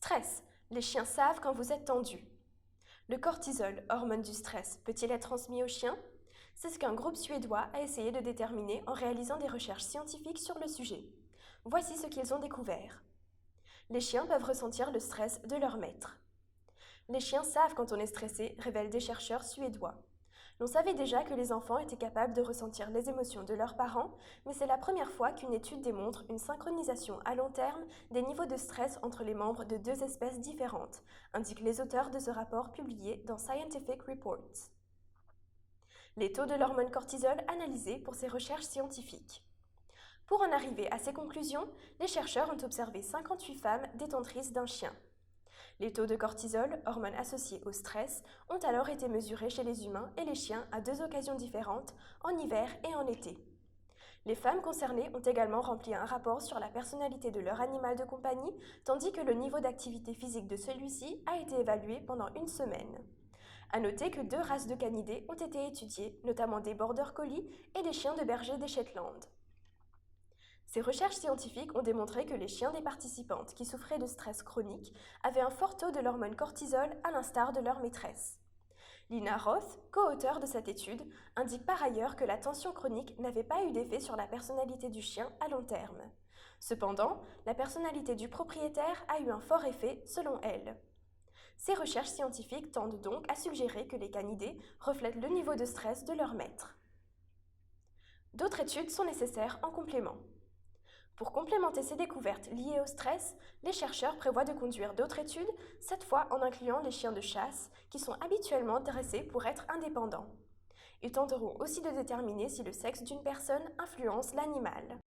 Stress. Les chiens savent quand vous êtes tendu. Le cortisol, hormone du stress, peut-il être transmis aux chiens? C'est ce qu'un groupe suédois a essayé de déterminer en réalisant des recherches scientifiques sur le sujet. Voici ce qu'ils ont découvert. Les chiens peuvent ressentir le stress de leur maître. Les chiens savent quand on est stressé, révèlent des chercheurs suédois. L'on savait déjà que les enfants étaient capables de ressentir les émotions de leurs parents, mais c'est la première fois qu'une étude démontre une synchronisation à long terme des niveaux de stress entre les membres de deux espèces différentes, indiquent les auteurs de ce rapport publié dans Scientific Reports. Les taux de l'hormone cortisol analysés pour ces recherches scientifiques. Pour en arriver à ces conclusions, les chercheurs ont observé 58 femmes détentrices d'un chien. Les taux de cortisol, hormone associée au stress, ont alors été mesurés chez les humains et les chiens à deux occasions différentes, en hiver et en été. Les femmes concernées ont également rempli un rapport sur la personnalité de leur animal de compagnie, tandis que le niveau d'activité physique de celui-ci a été évalué pendant une semaine. À noter que 2 races de canidés ont été étudiées, notamment des border collies et des chiens de berger des Shetland. Ces recherches scientifiques ont démontré que les chiens des participantes qui souffraient de stress chronique avaient un fort taux de l'hormone cortisol à l'instar de leur maîtresse. Lina Roth, co-auteure de cette étude, indique par ailleurs que la tension chronique n'avait pas eu d'effet sur la personnalité du chien à long terme. Cependant, la personnalité du propriétaire a eu un fort effet selon elle. Ces recherches scientifiques tendent donc à suggérer que les canidés reflètent le niveau de stress de leur maître. D'autres études sont nécessaires en complément. Pour complémenter ces découvertes liées au stress, les chercheurs prévoient de conduire d'autres études, cette fois en incluant les chiens de chasse, qui sont habituellement dressés pour être indépendants. Ils tenteront aussi de déterminer si le sexe d'une personne influence l'animal.